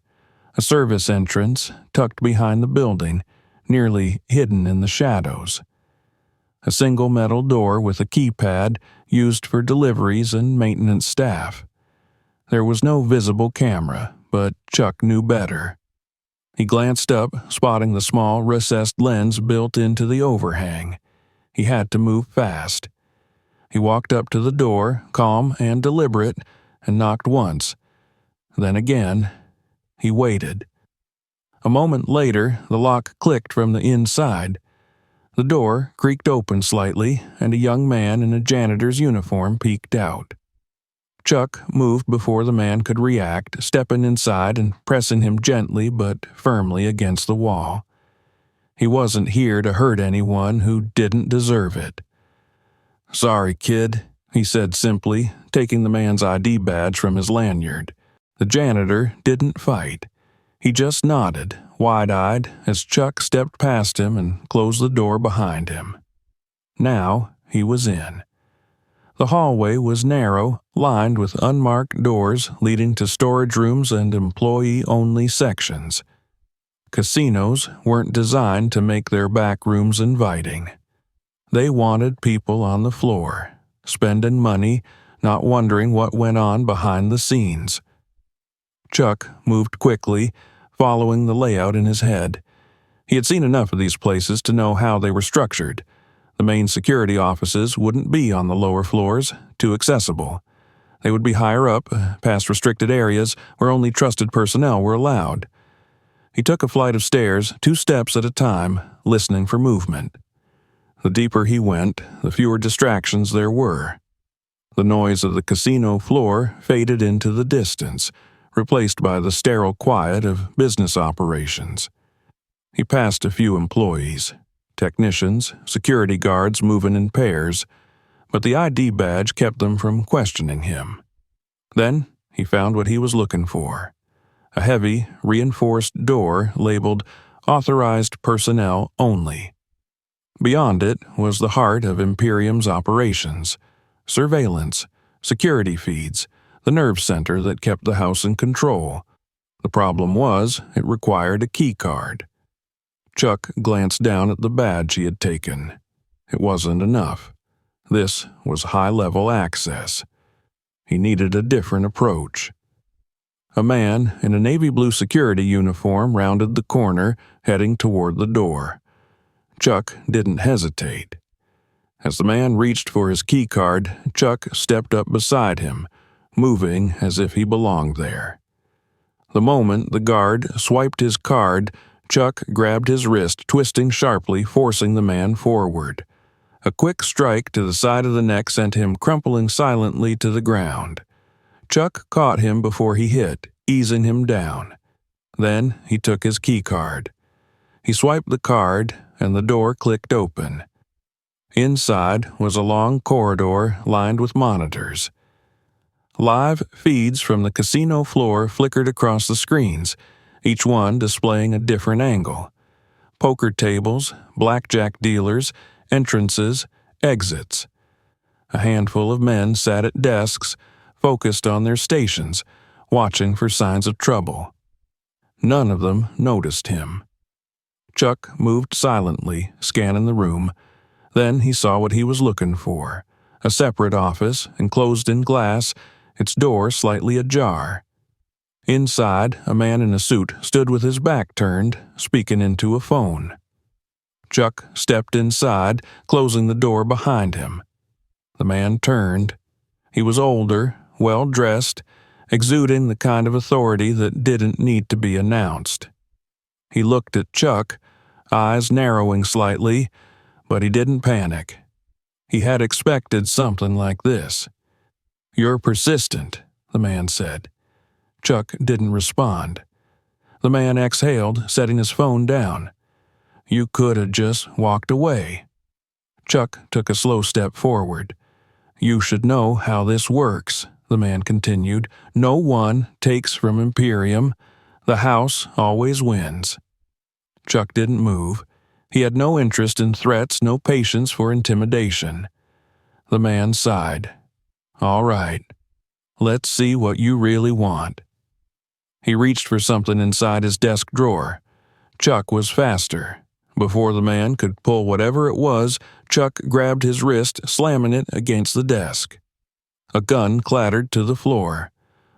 A service entrance tucked behind the building, nearly hidden in the shadows. A single metal door with a keypad used for deliveries and maintenance staff. There was no visible camera, but Chuck knew better. He glanced up, spotting the small recessed lens built into the overhang. He had to move fast. He walked up to the door, calm and deliberate, and knocked once. Then again. He waited. A moment later, the lock clicked from the inside. The door creaked open slightly, and a young man in a janitor's uniform peeked out. Chuck moved before the man could react, stepping inside and pressing him gently but firmly against the wall. He wasn't here to hurt anyone who didn't deserve it. "Sorry, kid," he said simply, taking the man's ID badge from his lanyard. The janitor didn't fight. He just nodded, wide-eyed, as Chuck stepped past him and closed the door behind him. Now he was in. The hallway was narrow, lined with unmarked doors leading to storage rooms and employee-only sections. Casinos weren't designed to make their back rooms inviting. They wanted people on the floor, spending money, not wondering what went on behind the scenes. Chuck moved quickly, following the layout in his head. He had seen enough of these places to know how they were structured. The main security offices wouldn't be on the lower floors, too accessible. They would be higher up, past restricted areas where only trusted personnel were allowed. He took a flight of stairs, 2 steps at a time, listening for movement. The deeper he went, the fewer distractions there were. The noise of the casino floor faded into the distance, replaced by the sterile quiet of business operations. He passed a few employees, technicians, security guards moving in pairs, but the ID badge kept them from questioning him. Then he found what he was looking for. A heavy, reinforced door labeled Authorized Personnel Only. Beyond it was the heart of Imperium's operations: surveillance, security feeds, the nerve center that kept the house in control. The problem was, it required a key card. Chuck glanced down at the badge he had taken. It wasn't enough. This was high-level access. He needed a different approach. A man in a navy blue security uniform rounded the corner, heading toward the door. Chuck didn't hesitate. As the man reached for his key card, Chuck stepped up beside him, moving as if he belonged there. The moment the guard swiped his card, Chuck grabbed his wrist, twisting sharply, forcing the man forward. A quick strike to the side of the neck sent him crumpling silently to the ground. Chuck caught him before he hit, easing him down. Then he took his key card. He swiped the card, and the door clicked open. Inside was a long corridor lined with monitors. Live feeds from the casino floor flickered across the screens, each one displaying a different angle. Poker tables, blackjack dealers, entrances, exits. A handful of men sat at desks, focused on their stations, watching for signs of trouble. None of them noticed him. Chuck moved silently, scanning the room. Then he saw what he was looking for. A separate office, enclosed in glass, its door slightly ajar. Inside, a man in a suit stood with his back turned, speaking into a phone. Chuck stepped inside, closing the door behind him. The man turned. He was older, well-dressed, exuding the kind of authority that didn't need to be announced. He looked at Chuck, eyes narrowing slightly, but he didn't panic. He had expected something like this. "You're persistent," the man said. Chuck didn't respond. The man exhaled, setting his phone down. "You could have just walked away." Chuck took a slow step forward. "You should know how this works," the man continued. "No one takes from Imperium. The house always wins." Chuck didn't move. He had no interest in threats, no patience for intimidation. The man sighed. "All right. Let's see what you really want." He reached for something inside his desk drawer. Chuck was faster. Before the man could pull whatever it was, Chuck grabbed his wrist, slamming it against the desk. A gun clattered to the floor.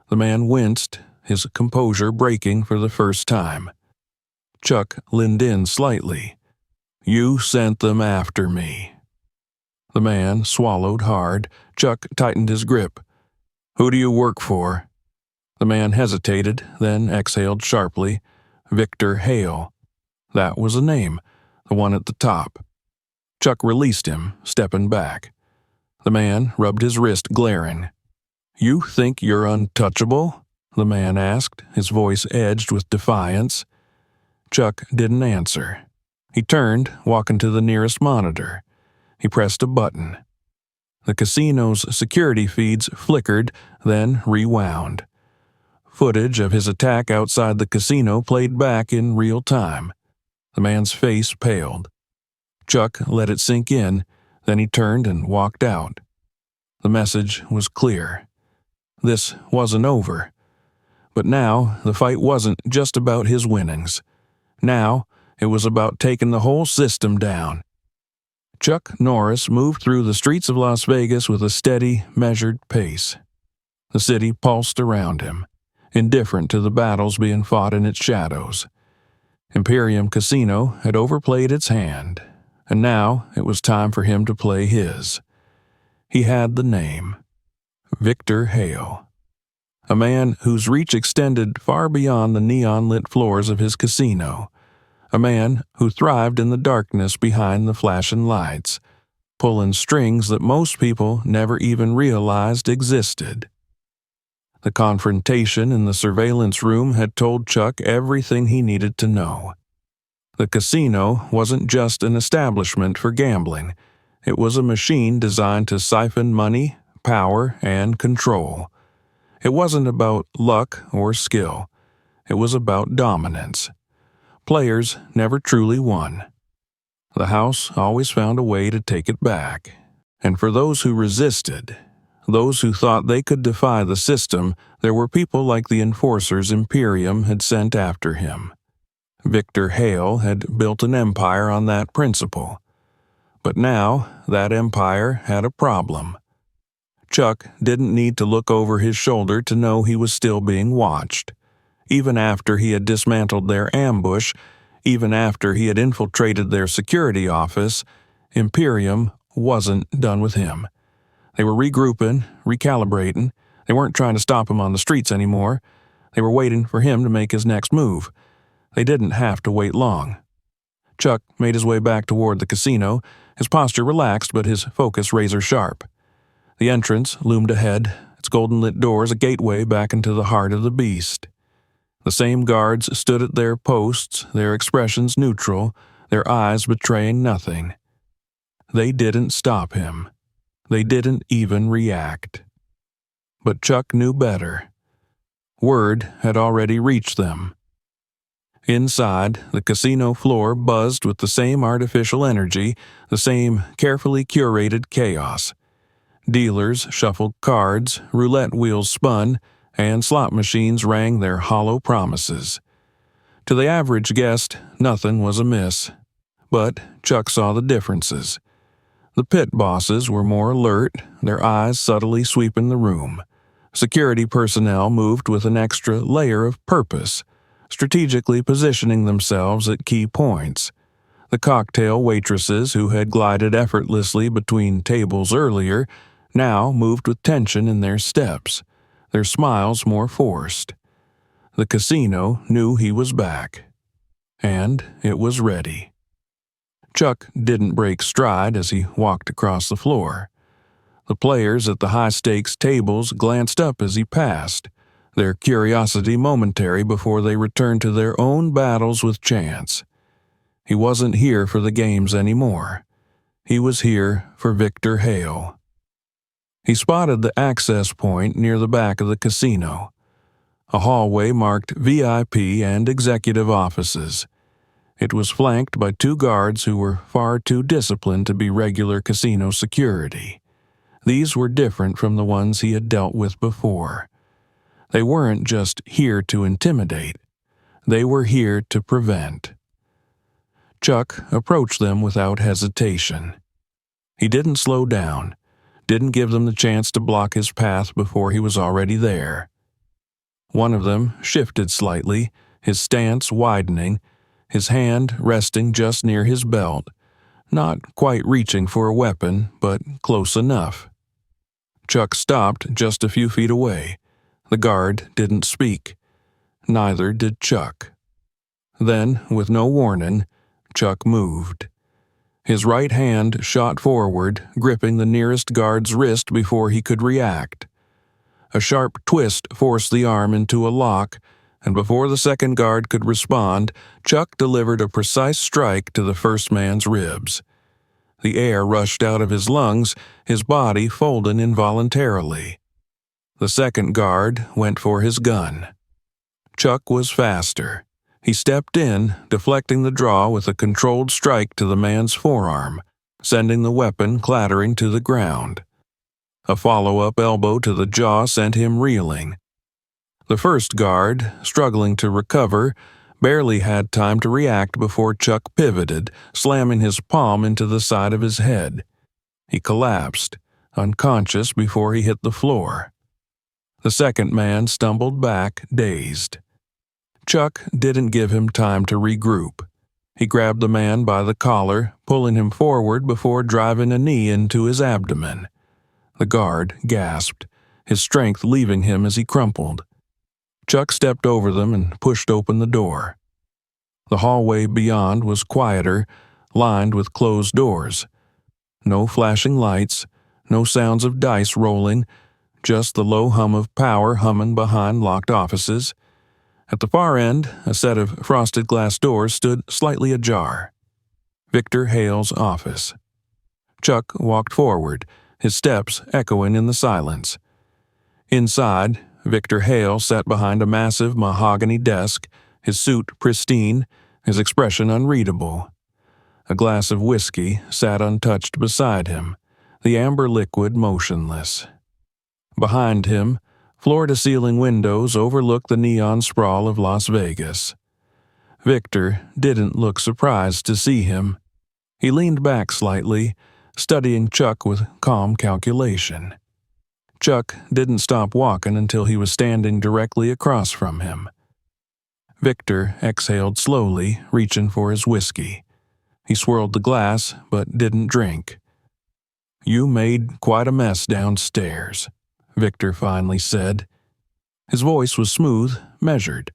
The man winced, his composure breaking for the first time. Chuck leaned in slightly. "You sent them after me." The man swallowed hard. Chuck tightened his grip. "Who do you work for?" The man hesitated, then exhaled sharply. "Victor Hale." That was a name, the one at the top. Chuck released him, stepping back. The man rubbed his wrist, glaring. "You think you're untouchable?" the man asked, his voice edged with defiance. Chuck didn't answer. He turned, walking to the nearest monitor. He pressed a button. The casino's security feeds flickered, then rewound. Footage of his attack outside the casino played back in real time. The man's face paled. Chuck let it sink in, then he turned and walked out. The message was clear. This wasn't over. But now, the fight wasn't just about his winnings. Now, it was about taking the whole system down. Chuck Norris moved through the streets of Las Vegas with a steady, measured pace. The city pulsed around him, indifferent to the battles being fought in its shadows. Imperium Casino had overplayed its hand, and now it was time for him to play his. He had the name. Victor Hale. A man whose reach extended far beyond the neon-lit floors of his casino. A man who thrived in the darkness behind the flashing lights, pulling strings that most people never even realized existed. The confrontation in the surveillance room had told Chuck everything he needed to know. The casino wasn't just an establishment for gambling. It was a machine designed to siphon money, power, and control. It wasn't about luck or skill. It was about dominance. Players never truly won. The house always found a way to take it back. And for those who resisted, those who thought they could defy the system, there were people like the enforcers Imperium had sent after him. Victor Hale had built an empire on that principle. But now, that empire had a problem. Chuck didn't need to look over his shoulder to know he was still being watched. Even after he had dismantled their ambush, even after he had infiltrated their security office, Imperium wasn't done with him. They were regrouping, recalibrating. They weren't trying to stop him on the streets anymore. They were waiting for him to make his next move. They didn't have to wait long. Chuck made his way back toward the casino, his posture relaxed but his focus razor-sharp. The entrance loomed ahead, its golden-lit doors a gateway back into the heart of the beast. The same guards stood at their posts, their expressions neutral, their eyes betraying nothing. They didn't stop him. They didn't even react. But Chuck knew better. Word had already reached them. Inside, the casino floor buzzed with the same artificial energy, the same carefully curated chaos. Dealers shuffled cards, roulette wheels spun, and slot machines rang their hollow promises. To the average guest, nothing was amiss. But Chuck saw the differences. The pit bosses were more alert, their eyes subtly sweeping the room. Security personnel moved with an extra layer of purpose, strategically positioning themselves at key points. The cocktail waitresses who had glided effortlessly between tables earlier now moved with tension in their steps, their smiles more forced. The casino knew he was back. And it was ready. Chuck didn't break stride as he walked across the floor. The players at the high-stakes tables glanced up as he passed, their curiosity momentary before they returned to their own battles with chance. He wasn't here for the games anymore. He was here for Victor Hale. He spotted the access point near the back of the casino, a hallway marked VIP and executive offices. It was flanked by two guards who were far too disciplined to be regular casino security. These were different from the ones he had dealt with before. They weren't just here to intimidate. They were here to prevent. Chuck approached them without hesitation. He didn't slow down, didn't give them the chance to block his path before he was already there. One of them shifted slightly, his stance widening, his hand resting just near his belt, not quite reaching for a weapon, but close enough. Chuck stopped just a few feet away. The guard didn't speak. Neither did Chuck. Then, with no warning, Chuck moved. His right hand shot forward, gripping the nearest guard's wrist before he could react. A sharp twist forced the arm into a lock, and before the second guard could respond, Chuck delivered a precise strike to the first man's ribs. The air rushed out of his lungs, his body folded involuntarily. The second guard went for his gun. Chuck was faster. He stepped in, deflecting the draw with a controlled strike to the man's forearm, sending the weapon clattering to the ground. A follow-up elbow to the jaw sent him reeling. The first guard, struggling to recover, barely had time to react before Chuck pivoted, slamming his palm into the side of his head. He collapsed, unconscious before he hit the floor. The second man stumbled back, dazed. Chuck didn't give him time to regroup. He grabbed the man by the collar, pulling him forward before driving a knee into his abdomen. The guard gasped, his strength leaving him as he crumpled. Chuck stepped over them and pushed open the door. The hallway beyond was quieter, lined with closed doors. No flashing lights, no sounds of dice rolling, just the low hum of power humming behind locked offices. At the far end, a set of frosted glass doors stood slightly ajar. Victor Hale's office. Chuck walked forward, his steps echoing in the silence. Inside, Victor Hale sat behind a massive mahogany desk, his suit pristine, his expression unreadable. A glass of whiskey sat untouched beside him, the amber liquid motionless. Behind him, floor-to-ceiling windows overlooked the neon sprawl of Las Vegas. Victor didn't look surprised to see him. He leaned back slightly, studying Chuck with calm calculation. Chuck didn't stop walking until he was standing directly across from him. Victor exhaled slowly, reaching for his whiskey. He swirled the glass, but didn't drink. "You made quite a mess downstairs," Victor finally said. His voice was smooth, measured.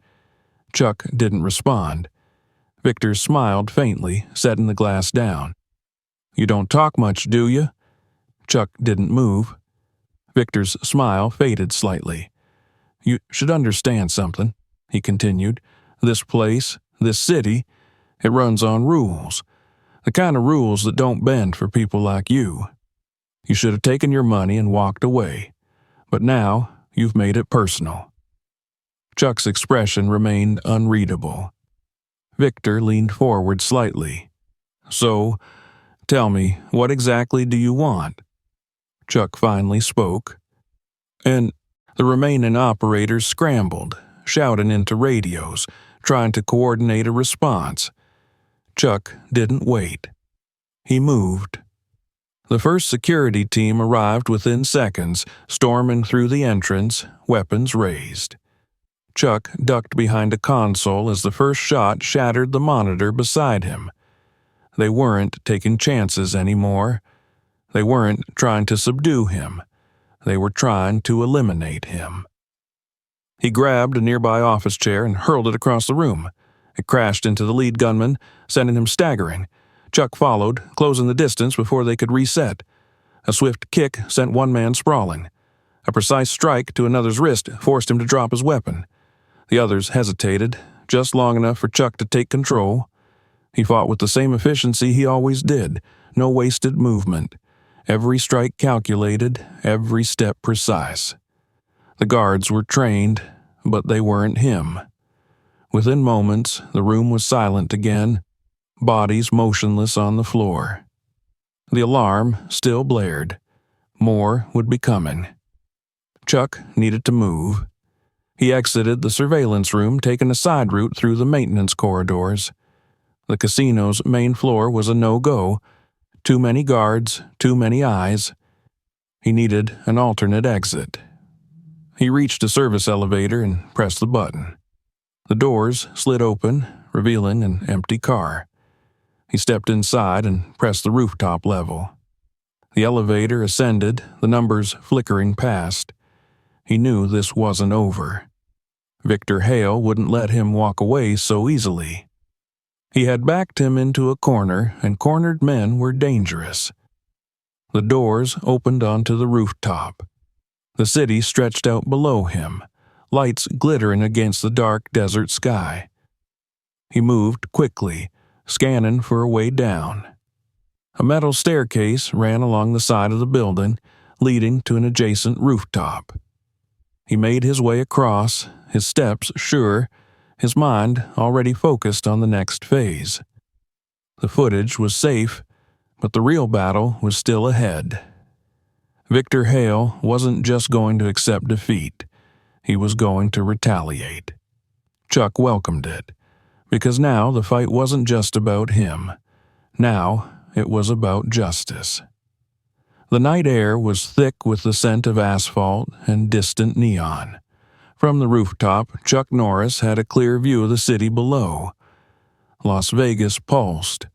Chuck didn't respond. Victor smiled faintly, setting the glass down. "You don't talk much, do you?" Chuck didn't move. Victor's smile faded slightly. "You should understand something," he continued. "This place, this city, it runs on rules. The kind of rules that don't bend for people like you. You should have taken your money and walked away. But now, you've made it personal." Chuck's expression remained unreadable. Victor leaned forward slightly. "So, tell me, what exactly do you want?" Chuck finally spoke. And the remaining operators scrambled, shouting into radios, trying to coordinate a response. Chuck didn't wait. He moved. The first security team arrived within seconds, storming through the entrance, weapons raised. Chuck ducked behind a console as the first shot shattered the monitor beside him. They weren't taking chances anymore. They weren't trying to subdue him. They were trying to eliminate him. He grabbed a nearby office chair and hurled it across the room. It crashed into the lead gunman, sending him staggering. Chuck followed, closing the distance before they could reset. A swift kick sent one man sprawling. A precise strike to another's wrist forced him to drop his weapon. The others hesitated, just long enough for Chuck to take control. He fought with the same efficiency he always did, no wasted movement. Every strike calculated, every step precise. The guards were trained, but they weren't him. Within moments, the room was silent again, bodies motionless on the floor. The alarm still blared. More would be coming. Chuck needed to move. He exited the surveillance room, taking a side route through the maintenance corridors. The casino's main floor was a no-go. Too many guards, too many eyes. He needed an alternate exit. He reached a service elevator and pressed the button. The doors slid open, revealing an empty car. He stepped inside and pressed the rooftop level. The elevator ascended, the numbers flickering past. He knew this wasn't over. Victor Hale wouldn't let him walk away so easily. He had backed him into a corner, and cornered men were dangerous. The doors opened onto the rooftop. The city stretched out below him, lights glittering against the dark desert sky. He moved quickly, scanning for a way down. A metal staircase ran along the side of the building, leading to an adjacent rooftop. He made his way across, his steps sure, his mind already focused on the next phase. The footage was safe, but the real battle was still ahead. Victor Hale wasn't just going to accept defeat. He was going to retaliate. Chuck welcomed it, because now the fight wasn't just about him. Now it was about justice. The night air was thick with the scent of asphalt and distant neon. From the rooftop, Chuck Norris had a clear view of the city below. Las Vegas pulsed,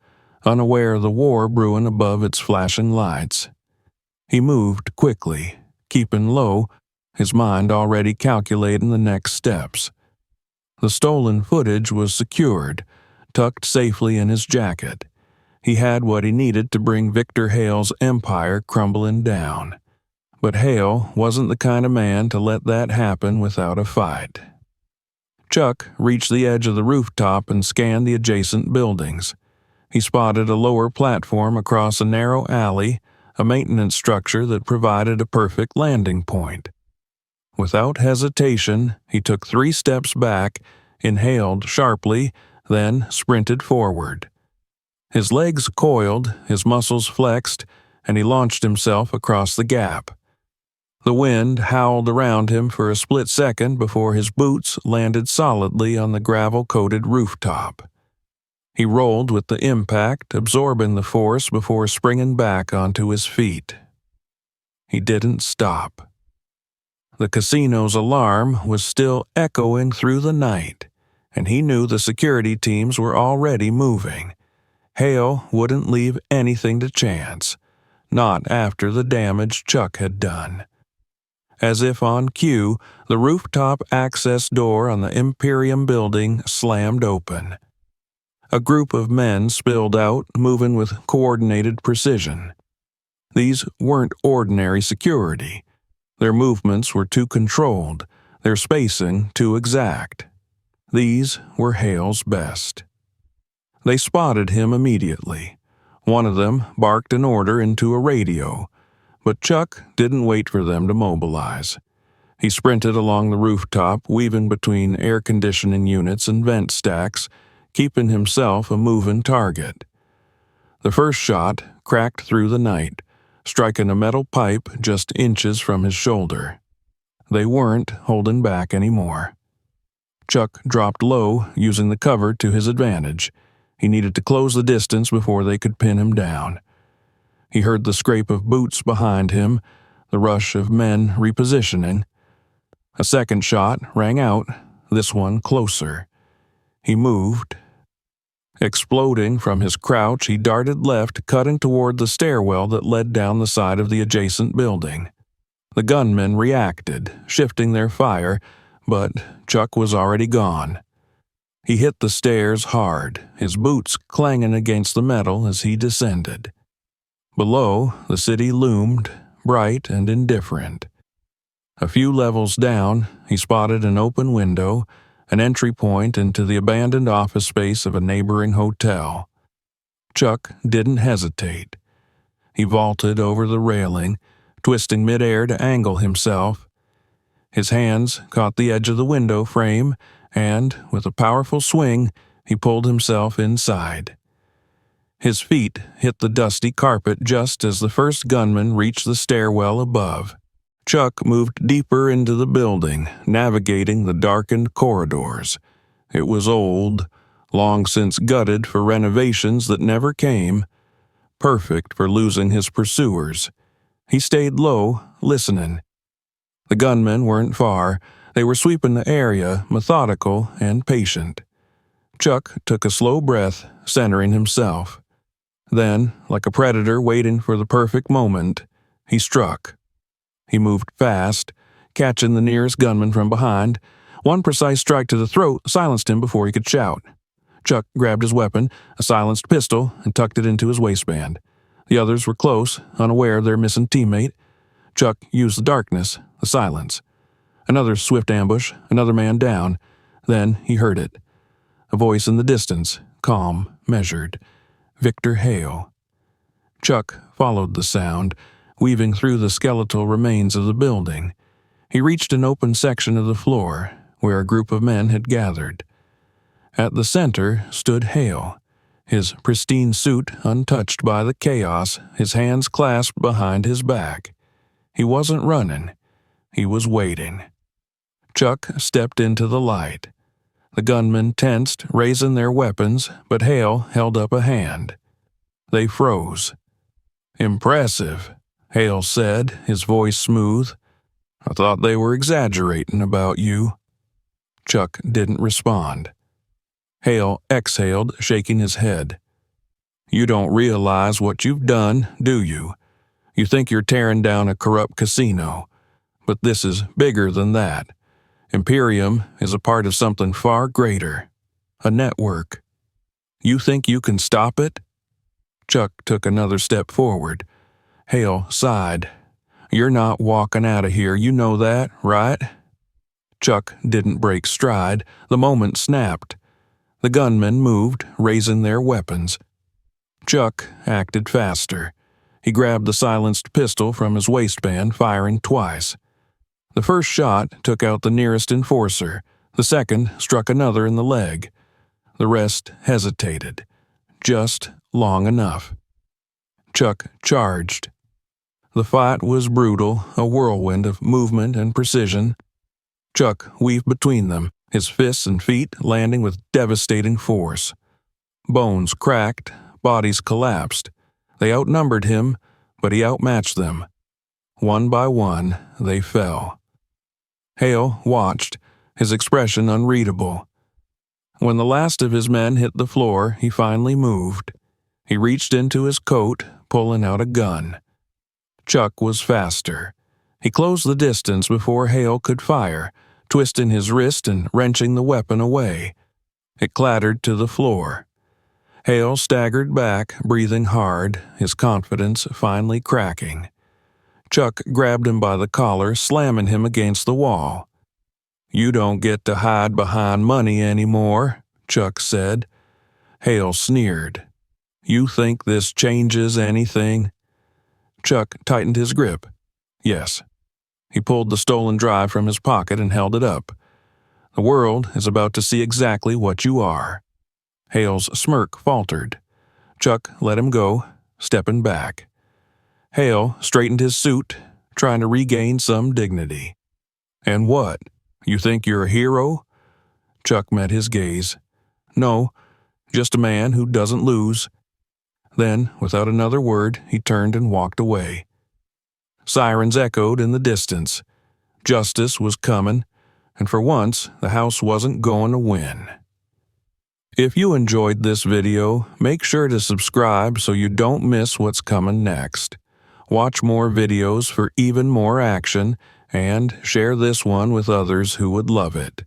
unaware of the war brewing above its flashing lights. He moved quickly, keeping low, his mind already calculating the next steps. The stolen footage was secured, tucked safely in his jacket. He had what he needed to bring Victor Hale's empire crumbling down. But Hale wasn't the kind of man to let that happen without a fight. Chuck reached the edge of the rooftop and scanned the adjacent buildings. He spotted a lower platform across a narrow alley, a maintenance structure that provided a perfect landing point. Without hesitation, he took 3 steps back, inhaled sharply, then sprinted forward. His legs coiled, his muscles flexed, and he launched himself across the gap. The wind howled around him for a split second before his boots landed solidly on the gravel-coated rooftop. He rolled with the impact, absorbing the force before springing back onto his feet. He didn't stop. The casino's alarm was still echoing through the night, and he knew the security teams were already moving. Hale wouldn't leave anything to chance, not after the damage Chuck had done. As if on cue, the rooftop access door on the Imperium building slammed open. A group of men spilled out, moving with coordinated precision. These weren't ordinary security. Their movements were too controlled, their spacing too exact. These were Hale's best. They spotted him immediately. One of them barked an order into a radio, but Chuck didn't wait for them to mobilize. He sprinted along the rooftop, weaving between air conditioning units and vent stacks, keeping himself a moving target. The first shot cracked through the night, striking a metal pipe just inches from his shoulder. They weren't holding back anymore. Chuck dropped low, using the cover to his advantage. He needed to close the distance before they could pin him down. He heard the scrape of boots behind him, the rush of men repositioning. A second shot rang out, this one closer. He moved. Exploding from his crouch, he darted left, cutting toward the stairwell that led down the side of the adjacent building. The gunmen reacted, shifting their fire, but Chuck was already gone. He hit the stairs hard, his boots clanging against the metal as he descended. Below, the city loomed, bright and indifferent. A few levels down, he spotted an open window, an entry point into the abandoned office space of a neighboring hotel. Chuck didn't hesitate. He vaulted over the railing, twisting midair to angle himself. His hands caught the edge of the window frame, and, with a powerful swing, he pulled himself inside. His feet hit the dusty carpet just as the first gunman reached the stairwell above. Chuck moved deeper into the building, navigating the darkened corridors. It was old, long since gutted for renovations that never came, perfect for losing his pursuers. He stayed low, listening. The gunmen weren't far. They were sweeping the area, methodical and patient. Chuck took a slow breath, centering himself. Then, like a predator waiting for the perfect moment, he struck. He moved fast, catching the nearest gunman from behind. One precise strike to the throat silenced him before he could shout. Chuck grabbed his weapon, a silenced pistol, and tucked it into his waistband. The others were close, unaware of their missing teammate. Chuck used the darkness, the silence. Another swift ambush, another man down. Then he heard it. A voice in the distance, calm, measured. Victor Hale. Chuck followed the sound, weaving through the skeletal remains of the building. He reached an open section of the floor, where a group of men had gathered. At the center stood Hale, his pristine suit untouched by the chaos, his hands clasped behind his back. He wasn't running. He was waiting. Chuck stepped into the light. The gunmen tensed, raising their weapons, but Hale held up a hand. They froze. "Impressive," Hale said, his voice smooth. "I thought they were exaggerating about you." Chuck didn't respond. Hale exhaled, shaking his head. "You don't realize what you've done, do you? You think you're tearing down a corrupt casino. But this is bigger than that. Imperium is a part of something far greater. A network. You think you can stop it?" Chuck took another step forward. Hale sighed. "You're not walking out of here, you know that, right?" Chuck didn't break stride. The moment snapped. The gunmen moved, raising their weapons. Chuck acted faster. He grabbed the silenced pistol from his waistband, firing twice. The first shot took out the nearest enforcer. The second struck another in the leg. The rest hesitated. Just long enough. Chuck charged. The fight was brutal, a whirlwind of movement and precision. Chuck weaved between them, his fists and feet landing with devastating force. Bones cracked, bodies collapsed. They outnumbered him, but he outmatched them. One by one, they fell. Hale watched, his expression unreadable. When the last of his men hit the floor, he finally moved. He reached into his coat, pulling out a gun. Chuck was faster. He closed the distance before Hale could fire, twisting his wrist and wrenching the weapon away. It clattered to the floor. Hale staggered back, breathing hard, his confidence finally cracking. Chuck grabbed him by the collar, slamming him against the wall. "You don't get to hide behind money anymore," Chuck said. Hale sneered. "You think this changes anything?" Chuck tightened his grip. "Yes." He pulled the stolen drive from his pocket and held it up. "The world is about to see exactly what you are." Hale's smirk faltered. Chuck let him go, stepping back. Hale straightened his suit, trying to regain some dignity. "And what? You think you're a hero?" Chuck met his gaze. "No, just a man who doesn't lose." Then, without another word, he turned and walked away. Sirens echoed in the distance. Justice was coming, and for once, the house wasn't going to win. If you enjoyed this video, make sure to subscribe so you don't miss what's coming next. Watch more videos for even more action, and share this one with others who would love it.